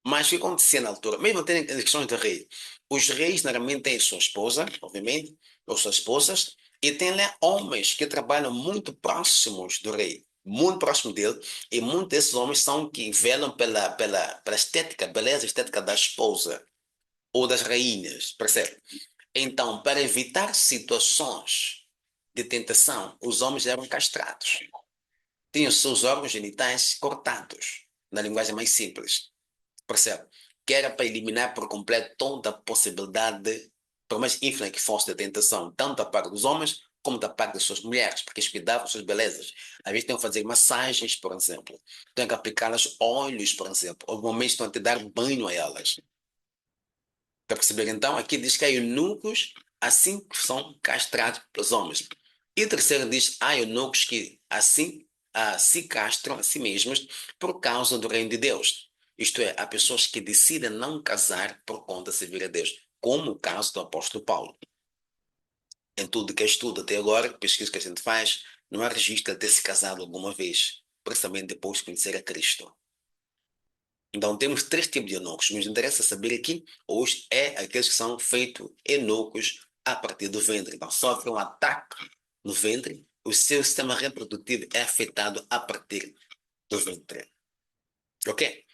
Mas o que acontecia na altura, mesmo tendo questões de rei, os reis normalmente têm sua esposa, obviamente, ou suas esposas, e tem lá homens que trabalham muito próximos do rei, muito próximo dele, e muitos desses homens são que velam pela estética, beleza estética da esposa ou das rainhas, percebe? Então, para evitar situações de tentação, os homens eram castrados. Tinham seus órgãos genitais cortados, na linguagem mais simples. Percebe? Que era para eliminar por completo toda a possibilidade, por mais ínfima que fosse, de tentação, tanto da parte dos homens como da parte das suas mulheres, porque eles cuidavam das suas belezas. Às vezes têm que fazer massagens, por exemplo. Têm que aplicá-las óleos, por exemplo. Ou momentos estão a te dar banho a elas. Para perceber, então, aqui diz que há eunucos assim que são castrados pelos homens. E o terceiro diz, há eunucos que assim se castram a si mesmos por causa do reino de Deus. Isto é, há pessoas que decidem não casar por conta de servir a Deus, como o caso do apóstolo Paulo. Em tudo que estudo até agora, pesquisa que a gente faz, não há registro de ter se casado alguma vez, principalmente depois de conhecer a Cristo. Então temos três tipos de eunucos. Nos interessa saber aqui, hoje, é aqueles que são feitos eunucos a partir do ventre. Então sofrem um ataque no ventre, o seu sistema reprodutivo é afetado a partir do ventre. Ok?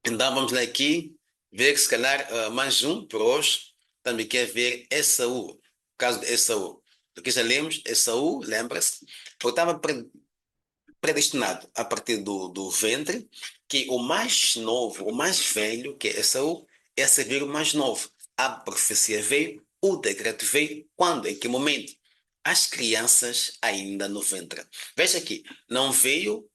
Então vamos lá aqui, ver se calhar mais um por hoje, também quer ver Esaú, o caso de Esaú. Aqui já lemos, Esaú, lembra-se, porque estava predestinado a partir do ventre, que o mais novo, o mais velho, que é Esaú, é servir o mais novo. A profecia veio, o decreto veio, quando, em que momento? As crianças ainda no ventre. Veja aqui, não veio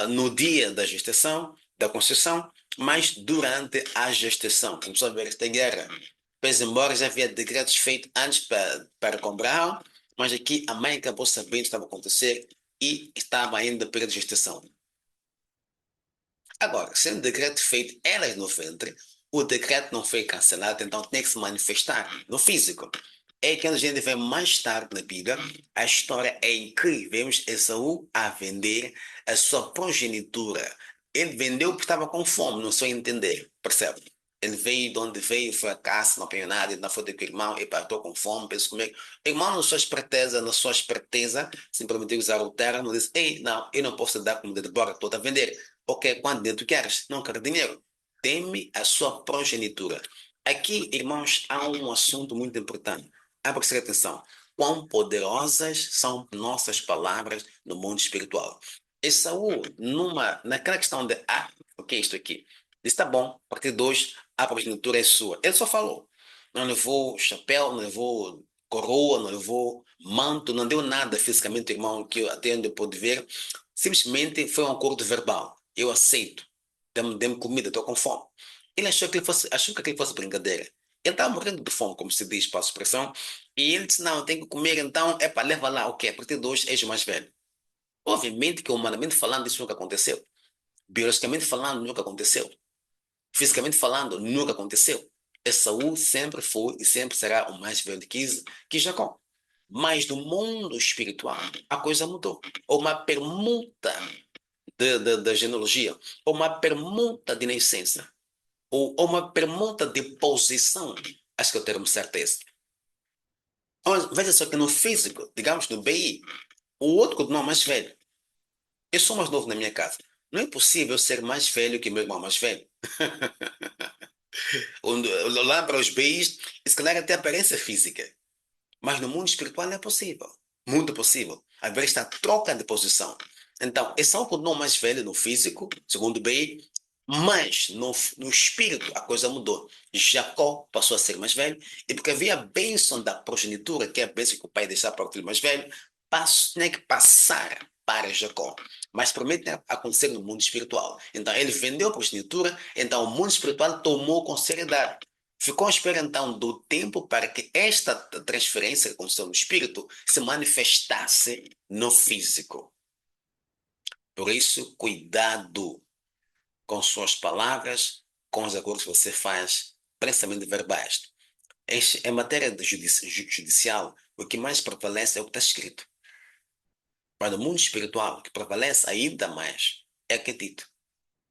no dia da gestação, da conceição, mas durante a gestação. Começou a haver esta guerra. Pois, embora já havia decretos feitos antes para com Abraão, mas aqui a mãe acabou sabendo o que estava a acontecer e estava ainda no período de gestação. Agora, sendo o decreto feito elas no ventre, o decreto não foi cancelado, então tem que se manifestar no físico. É que a gente vê mais tarde na Bíblia a história em que vemos Esaú a vender a sua progenitura. Ele vendeu porque estava com fome, não só entender, percebe? Ele veio de onde veio, foi a caça, não apanhou nada, ele não foi com o irmão, e estou com fome, penso comer. O irmão, na sua esperteza, simplesmente usar o termo, disse, ei, não, eu não posso dar comida de bora, estou a vender. Ok, quanto dinheiro tu queres? Não quero dinheiro. Teme a sua progenitura. Aqui, irmãos, há um assunto muito importante. Prestar atenção. Quão poderosas são nossas palavras no mundo espiritual. Esaú, naquela questão de, o que é isto aqui? Disse, tá bom, a partir de hoje, a progenitura é sua. Ele só falou. Não levou chapéu, não levou coroa, não levou manto, não deu nada fisicamente, irmão, que até onde eu pude ver. Simplesmente foi um acordo verbal. Eu aceito. Dê-me comida, estou com fome. Ele achou que aquilo fosse brincadeira. Ele estava morrendo de fome, como se diz, para a expressão. E ele disse, não, eu tenho que comer, então, leva lá, o quê? A partir de hoje, és o mais velho. Obviamente que, humanamente falando, isso nunca aconteceu. Biologicamente falando, nunca aconteceu. Fisicamente falando, nunca aconteceu. Esaú sempre foi e sempre será o mais velho que Jacó. Mas no mundo espiritual, a coisa mudou. Uma permuta da genealogia, uma permuta de nascença, ou uma permuta de posição. Acho que é o termo certo é esse. Veja só que no físico, digamos no BI, o outro continua mais velho. Eu sou mais novo na minha casa. Não é possível ser mais velho que meu irmão mais velho. Lá para os BIs, isso calhar até aparência física. Mas no mundo espiritual não é possível. Muito possível. Haver esta troca de posição. Então, Esaú continuou mais velho no físico, segundo o BI, mas no espírito a coisa mudou. Jacó passou a ser mais velho, e porque havia a bênção da progenitura, que é a bênção que o pai deixava para o filho mais velho, tinha que passar para Jacó. Mas promete acontecer no mundo espiritual. Então, ele vendeu a progenitura, então o mundo espiritual tomou com seriedade. Ficou à espera então do tempo para que esta transferência que aconteceu no espírito se manifestasse no físico. Por isso, cuidado com suas palavras, com os acordos que você faz, principalmente verbais. Em matéria de judicial, o que mais prevalece é o que está escrito. Mas no mundo espiritual, o que prevalece ainda mais é o que é dito.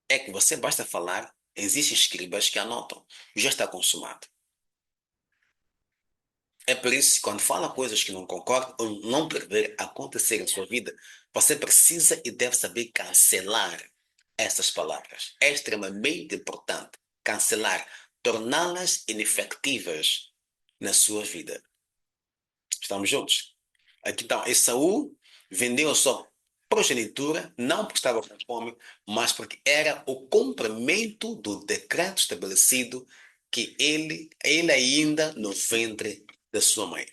É que você basta falar, existem escribas que anotam, já está consumado. É por isso que quando fala coisas que não concordam ou não prevê acontecer em sua vida, você precisa e deve saber cancelar essas palavras. É extremamente importante cancelar, torná-las inefetivas na sua vida. Estamos juntos? Aqui então, Esaú vendeu a sua progenitura, não porque estava com fome, mas porque era o cumprimento do decreto estabelecido que ele ainda no ventre da sua mãe.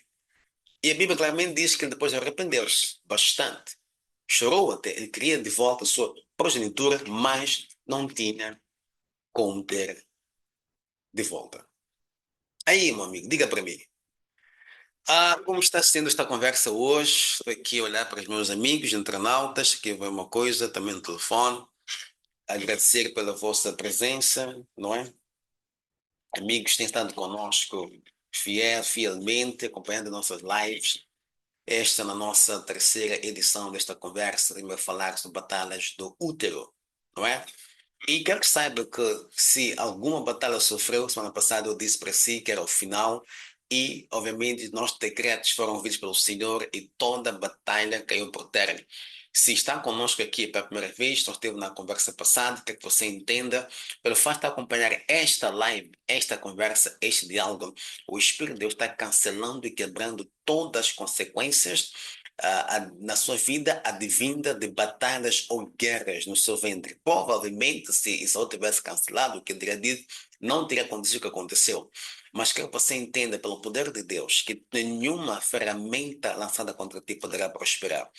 E a Bíblia claramente diz que ele depois arrependeu-se bastante. Chorou até, ele queria de volta a sua progenitura, mas não tinha como ter de volta. Aí, meu amigo, diga para mim, Como está sendo esta conversa hoje? Estou aqui a olhar para os meus amigos internautas, que vai uma coisa, também no telefone. Agradecer pela vossa presença, não é? Amigos que têm estado conosco fielmente, acompanhando nossas lives. Esta é na nossa terceira edição desta conversa, que vai falar sobre batalhas do útero, não é? E quero que saiba que se alguma batalha sofreu, semana passada eu disse para si que era o final, e obviamente nossos decretos foram ouvidos pelo Senhor e toda a batalha caiu por terra. Se está conosco aqui pela primeira vez, nós esteve na conversa passada, quero que você entenda, pelo fato de acompanhar esta live, esta conversa, este diálogo, o Espírito de Deus está cancelando e quebrando todas as consequências na sua vida advinda de batalhas ou guerras no seu ventre. Provavelmente, se Israel tivesse cancelado, o que teria dito, não teria acontecido o que aconteceu. Mas quero que você entenda, pelo poder de Deus, que nenhuma ferramenta lançada contra ti poderá prosperar. A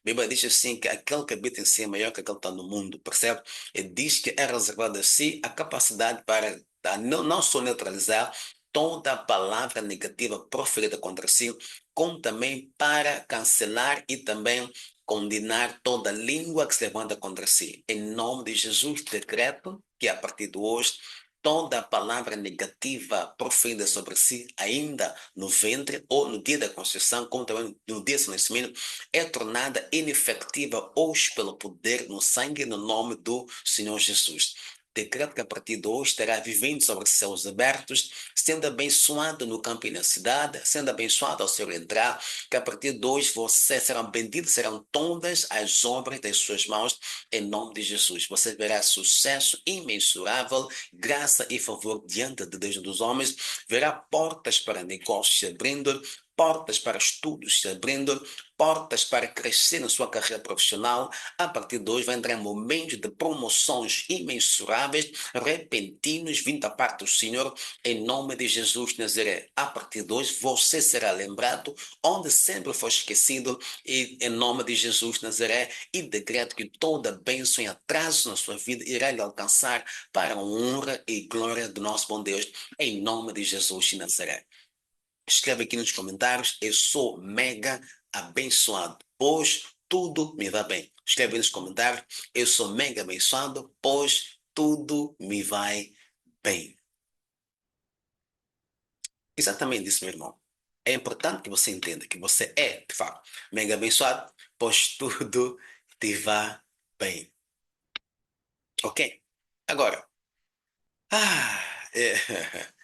Bíblia diz assim que aquele que habita em si é maior que aquele que está no mundo, percebe? E diz que é reservado a si a capacidade para não só neutralizar toda a palavra negativa proferida contra si, como também para cancelar e também condenar toda língua que se levanta contra si. Em nome de Jesus, decreto que a partir de hoje toda palavra negativa proferida sobre si, ainda no ventre ou no dia da concepção, como também no dia do seu nascimento, é tornada inefetiva hoje pelo poder no sangue e no nome do Senhor Jesus. Decreto que a partir de hoje estará vivendo sobre céus abertos, sendo abençoado no campo e na cidade, sendo abençoado ao seu entrar, que a partir de hoje você será bendito, serão todas as obras das suas mãos, em nome de Jesus. Você verá sucesso imensurável, graça e favor diante de Deus e dos homens, verá portas para negócios se abrindo, portas para estudos se abrindo, portas para crescer na sua carreira profissional. A partir de hoje vai entrar em momentos de promoções imensuráveis, repentinos, vindo da parte do Senhor, em nome de Jesus de Nazaré. A partir de hoje você será lembrado onde sempre foi esquecido, e em nome de Jesus de Nazaré, e decreto que toda bênção e atraso na sua vida irá lhe alcançar para a honra e glória do nosso bom Deus, em nome de Jesus de Nazaré. Escreve aqui nos comentários, eu sou mega abençoado, pois tudo me vai bem. Escreve nos comentários, eu sou mega abençoado, pois tudo me vai bem. Exatamente isso, meu irmão. É importante que você entenda que você é, de fato, mega abençoado, pois tudo te vai bem. Ok? Agora, é,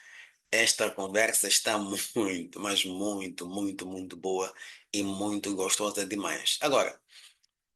esta conversa está muito, mas muito, muito, muito boa e muito gostosa demais. Agora,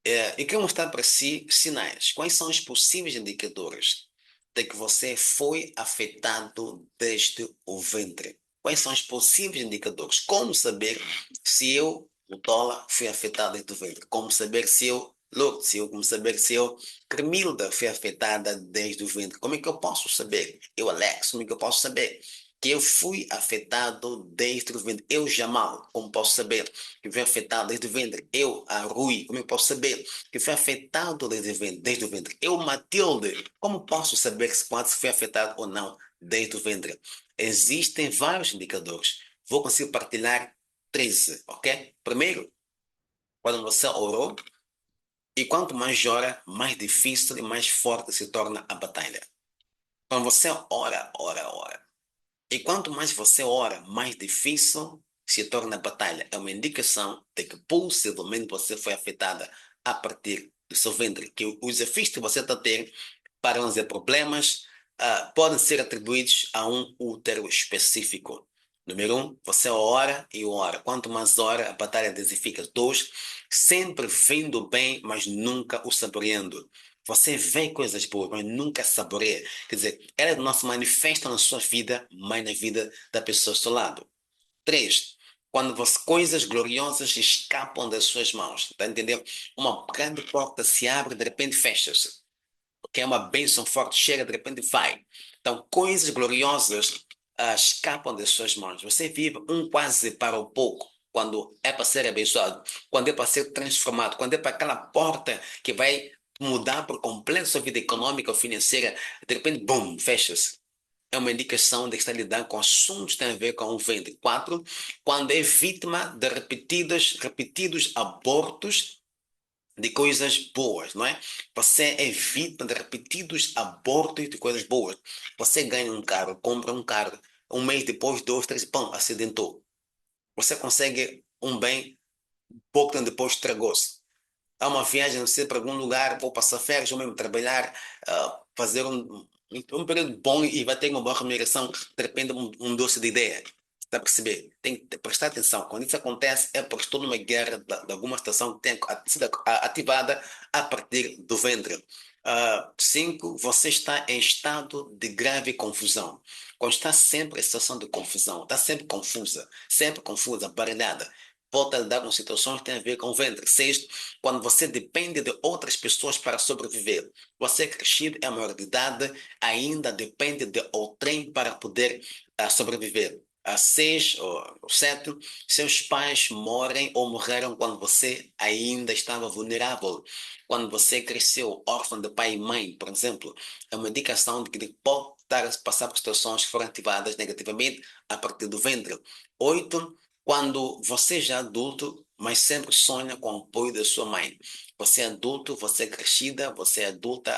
eu quero mostrar para si sinais. Quais são os possíveis indicadores de que você foi afetado desde o ventre? Quais são os possíveis indicadores? Como saber se eu, o dólar, fui afetado desde o ventre? Como saber se eu, Lourdes, como saber se eu, Cremilda, fui afetada desde o ventre? Como é que eu posso saber? Eu, Alex, como é que eu posso saber que eu fui afetado desde o ventre? Eu, Jamal, como posso saber que fui afetado desde o ventre? Eu, a Rui, como eu posso saber que fui afetado desde o ventre? Eu, Matilde, como posso saber se pode se foi afetado ou não desde o ventre? Existem vários indicadores. Vou conseguir partilhar 13, ok? Primeiro, quando você orou, e quanto mais ora, mais difícil e mais forte se torna a batalha. Quando você ora. E quanto mais você ora, mais difícil se torna a batalha. É uma indicação de que possivelmente você foi afetada a partir do seu ventre. Que os efeitos que você está a ter para não dizer problemas podem ser atribuídos a um útero específico. Número um, você ora e ora. Quanto mais ora, a batalha intensifica. Dois, sempre vendo bem, mas nunca o saboreando. Você vê coisas boas, mas nunca saboreia. Quer dizer, elas não se manifestam na sua vida, mas na vida da pessoa ao seu lado. Três, quando coisas gloriosas escapam das suas mãos. Está entendendo? Uma grande porta se abre, de repente fecha-se. Que é uma bênção forte, chega, de repente vai. Então, coisas gloriosas escapam das suas mãos. Você vive um quase para o pouco, quando é para ser abençoado, quando é para ser transformado, quando é para aquela porta que vai mudar por completo sua vida econômica ou financeira, de repente, bum, fecha-se. é uma indicação de que está lidando com assuntos que têm a ver com o ventre. 4, quando é vítima de repetidos abortos de coisas boas, não é? Você é vítima de repetidos abortos de coisas boas. Você ganha um carro, compra um carro, um mês depois, dois, três, pão, acidentou. Você consegue um bem, pouco tempo depois estragou-se. Há uma viagem, não sei, para algum lugar, vou passar férias, ou mesmo trabalhar, fazer um período bom e vai ter uma boa remuneração, de repente um doce de ideia. Está a perceber? Tem que prestar atenção. Quando isso acontece, é porque estou numa guerra de alguma estação que tem sido ativada a partir do ventre. 5, você está em estado de grave confusão. Quando está sempre em situação de confusão, está sempre confusa, baralhada. Volta a lidar com situações que têm a ver com o ventre. 6, quando você depende de outras pessoas para sobreviver. Você é crescido, é maior de idade, ainda depende de outrem para poder sobreviver. A 6 ou 7, seus pais morrem ou morreram quando você ainda estava vulnerável. Quando você cresceu órfão de pai e mãe, por exemplo, é uma indicação de que pode estar a passar por situações que foram ativadas negativamente a partir do ventre. 8, quando você já é adulto, mas sempre sonha com o apoio da sua mãe. Você é adulto, você é crescida, você é adulta,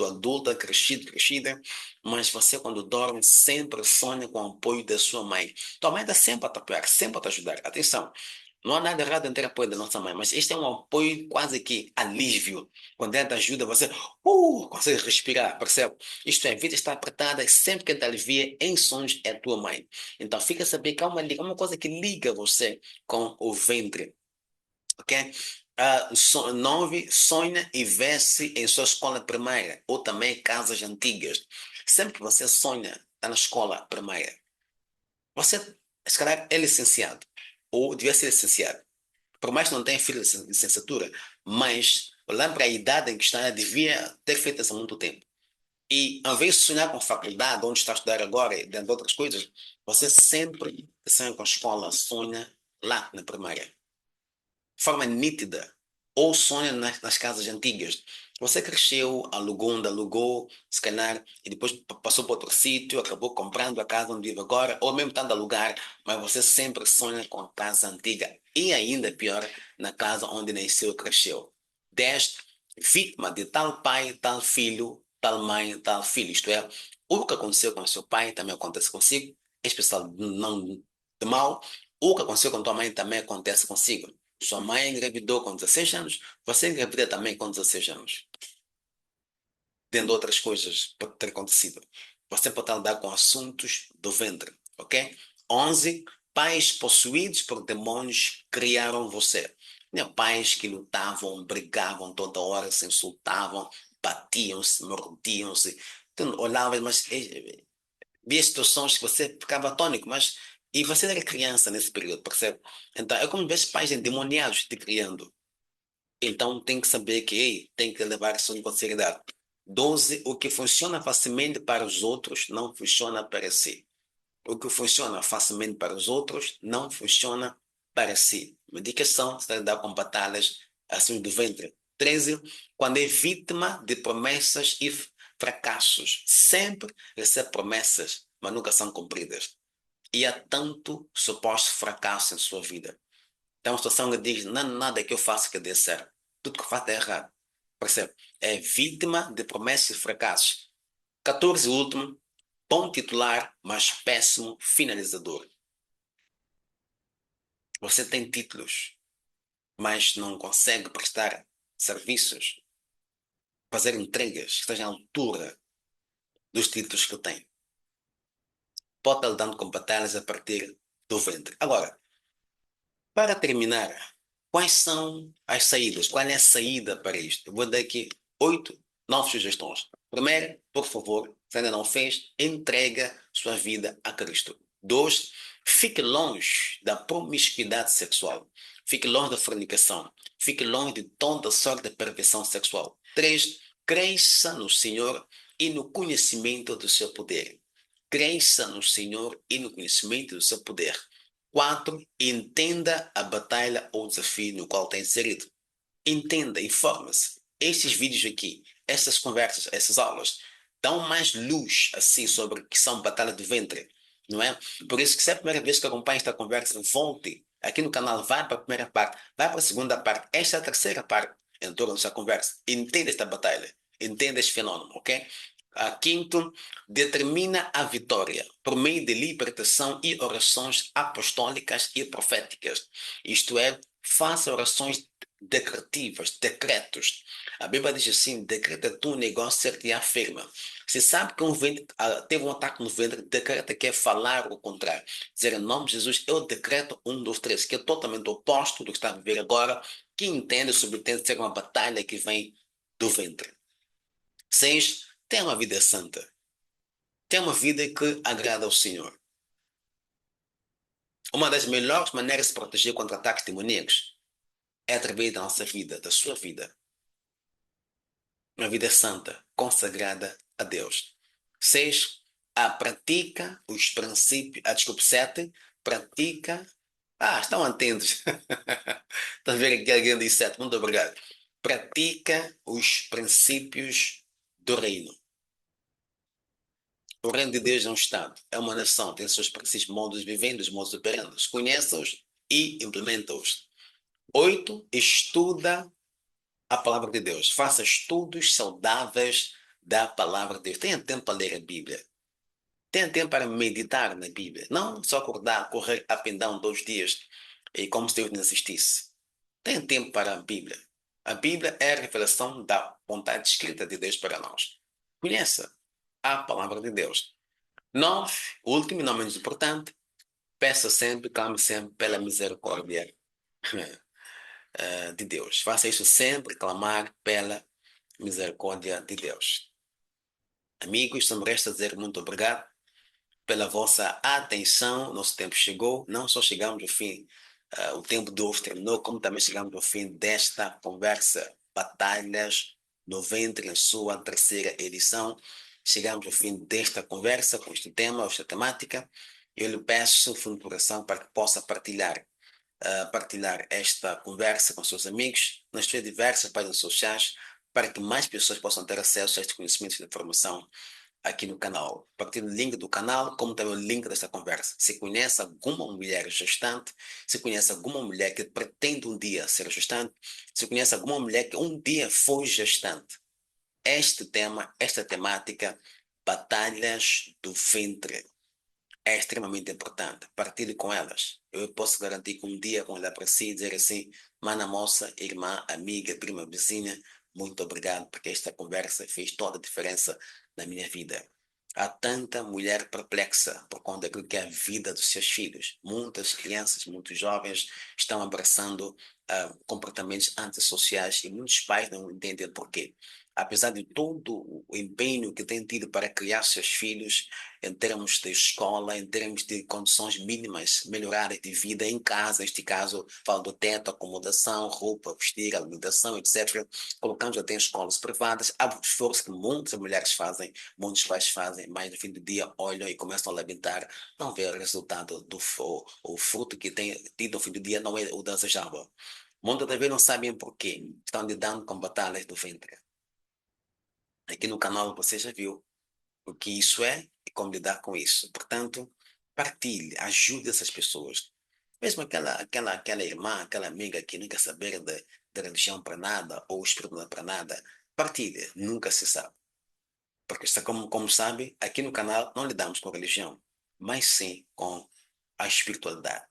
adulta, crescida, mas você quando dorme sempre sonha com o apoio da sua mãe. Tua mãe está sempre a te apoiar, sempre a te ajudar. Atenção, não há nada errado em ter apoio da nossa mãe, mas este é um apoio quase que alívio. Quando ela te ajuda, você consegue respirar, percebe? Isto é, a vida está apertada e sempre que te alivia em sonhos é a tua mãe. Então fica a saber que há uma coisa que liga você com o ventre, ok? 9, sonha e vê-se em sua escola primária ou também casas antigas. Sempre que você sonha, está na escola primária. Você, se calhar, é licenciado ou devia ser licenciado. Por mais que não tenha filho de licenciatura, mas olhando para a idade em que está, devia ter feito isso há muito tempo. E, ao invés de sonhar com faculdade, onde está a estudar agora, e dentro de outras coisas, você sempre sonha com a escola, sonha lá na primária. De forma nítida. Ou sonha nas casas antigas. Você cresceu, alugou onde alugou, se calhar, e depois passou para outro sítio, acabou comprando a casa onde vive agora, ou mesmo estando a alugar, mas você sempre sonha com a casa antiga. E ainda pior, na casa onde nasceu e cresceu. 10, vítima de tal pai, tal filho, tal mãe, tal filho. Isto é, o que aconteceu com seu pai também acontece consigo, em especial não de mal. O que aconteceu com tua mãe também acontece consigo. Sua mãe engravidou com 16 anos, você engravida também com 16 anos. Tendo outras coisas pode ter acontecido. Você pode lidar com assuntos do ventre, ok? 11, pais possuídos por demônios criaram você. Pais que lutavam, brigavam toda hora, se insultavam, batiam-se, mordiam-se. Tu olhavas, mas via situações que você ficava atônico, mas e você era criança nesse período, percebe? Então, é como ver pais endemoniados te criando. Então, tem que saber que ei, tem que levar isso em consideração. 12, o que funciona facilmente para os outros não funciona para si. O que funciona facilmente para os outros não funciona para si. Medicação se dá com batalhas assim do ventre. 13, quando é vítima de promessas e fracassos. Sempre recebe promessas, mas nunca são cumpridas. E há tanto suposto fracasso em sua vida. Tem uma situação que diz, não há nada que eu faça que dê certo. Tudo que eu faço é errado. Percebe? É vítima de promessas e fracassos. 14, último, bom titular, mas péssimo finalizador. Você tem títulos, mas não consegue prestar serviços, fazer entregas que estejam à altura dos títulos que tem. Pode estar lidando com batalhas a partir do ventre. Agora, para terminar, quais são as saídas? Qual é a saída para isto? Eu vou dar aqui 8, 9 sugestões. Primeiro, por favor, se ainda não fez, entrega sua vida a Cristo. 2, fique longe da promiscuidade sexual. Fique longe da fornicação. Fique longe de toda sorte de perversão sexual. 3, cresça no Senhor e no conhecimento do seu poder. Cresça no Senhor e no conhecimento do seu poder. 4, entenda a batalha ou desafio no qual está inserido. Entenda, informe-se. Estes vídeos aqui, essas conversas, essas aulas, dão mais luz, assim, sobre o que são batalhas do ventre, não é? Por isso que se é a primeira vez que acompanha esta conversa, volte aqui no canal, vai para a primeira parte, vai para a segunda parte, esta é a terceira parte em torno dessa conversa. Entenda esta batalha, entenda este fenômeno, ok? A quinto, determina a vitória por meio de libertação e orações apostólicas e proféticas. Isto é, faça orações decretivas, decretos. A Bíblia diz assim: decreta tu um negócio certo e afirma. Se sabe que teve um ataque no ventre, decreta que é falar o contrário. Dizer em nome de Jesus, eu decreto um, dois, três, que é totalmente oposto do que está a viver agora, que entende sobre tem de ser uma batalha que vem do ventre. Seis, tenha uma vida santa. Tenha uma vida que agrada ao Senhor. Uma das melhores maneiras de se proteger contra ataques demoníacos é através da nossa vida, da sua vida. Uma vida santa, consagrada a Deus. Seis, pratica os princípios. Desculpe, sete, pratica. Estão atentos. Estão a ver aqui alguém disse sete. Muito obrigado. Pratica os princípios do reino. O reino de Deus é um Estado, é uma nação, tem seus princípios, modos de viver, os modos operantes. Conheça-os e implementa-os. Oito, estuda a palavra de Deus. Faça estudos saudáveis da palavra de Deus. Tenha tempo para ler a Bíblia. Tenha tempo para meditar na Bíblia. Não só acordar, correr a pendão 2 dias e como se Deus não existisse. Tenha tempo para a Bíblia. A Bíblia é a revelação da vontade escrita de Deus para nós. Conheça a palavra de Deus. 9, último e não menos importante, peça sempre, clame sempre pela misericórdia de Deus. Faça isso sempre, clamar pela misericórdia de Deus. Amigos, só me resta dizer muito obrigado pela vossa atenção. Nosso tempo chegou, não só chegamos ao fim, o tempo de hoje terminou, como também chegamos ao fim desta conversa, Batalhas no Ventre, em sua terceira edição. Chegamos ao fim desta conversa com este tema, esta temática. Eu lhe peço fundo de coração para que possa partilhar esta conversa com seus amigos nas suas diversas páginas sociais, para que mais pessoas possam ter acesso a estes conhecimentos e informação aqui no canal. Partilhe o link do canal, como também o link desta conversa. Se conhece alguma mulher gestante, se conhece alguma mulher que pretende um dia ser gestante, se conhece alguma mulher que um dia foi gestante, este tema, esta temática, batalhas do ventre, é extremamente importante. Partilhe com elas. Eu posso garantir que um dia, quando ela aparecer, dizer assim: mana moça, irmã, amiga, prima, vizinha, muito obrigado, porque esta conversa fez toda a diferença na minha vida. Há tanta mulher perplexa por conta daquilo que é a vida dos seus filhos. Muitas crianças, muitos jovens estão abraçando comportamentos antissociais e muitos pais não entendem porquê. Apesar de todo o empenho que têm tido para criar seus filhos, em termos de escola, em termos de condições mínimas, melhoradas de vida em casa, neste caso, falo do teto, acomodação, roupa, vestir, alimentação, etc., colocando até em escolas privadas, há um esforço que muitas mulheres fazem, muitos pais fazem, mas no fim do dia olham e começam a lamentar, não vê o resultado o fruto que tem tido no fim do dia não é o desejável. Muitas das vezes não sabem porquê, estão lidando com batalhas do ventre. Aqui no canal você já viu o que isso é e como lidar com isso. Portanto, partilhe, ajude essas pessoas. Mesmo aquela irmã, aquela amiga que não quer saber de religião para nada ou espiritualidade para nada, partilhe, nunca se sabe. Porque, como sabe, aqui no canal não lidamos com religião, mas sim com a espiritualidade,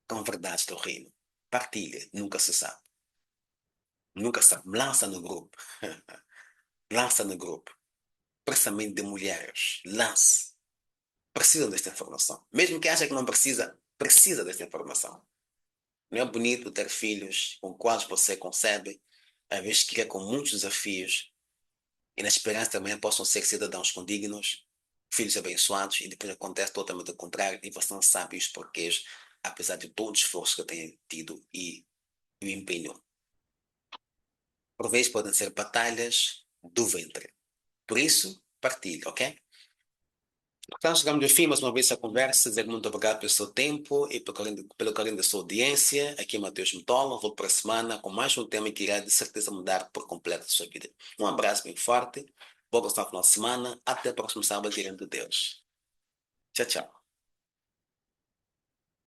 com verdades do reino. Partilhe, nunca se sabe. Nunca se sabe. Lança no grupo. Lança no grupo. Principalmente de mulheres. Lance. Precisa desta informação. Mesmo que acha que não precisa, precisa desta informação. Não é bonito ter filhos com quais você concebe, às vezes cria com muitos desafios, e na esperança também possam ser cidadãos condignos, filhos abençoados, e depois acontece totalmente o contrário, e você não sabe os porquês, apesar de todo o esforço que tem tido e o empenho. Por vezes podem ser batalhas do ventre. Por isso, partilhe, ok? Então, chegamos ao fim, mais uma vez, essa conversa. Dizer muito obrigado pelo seu tempo e pelo carinho da sua audiência. Aqui é Matheus Mutola. Volto para a semana com mais um tema que irá, de certeza, mudar por completo a sua vida. Um abraço bem forte. Bom gostar do final de semana. Até o próximo sábado, querendo Deus. Tchau, tchau.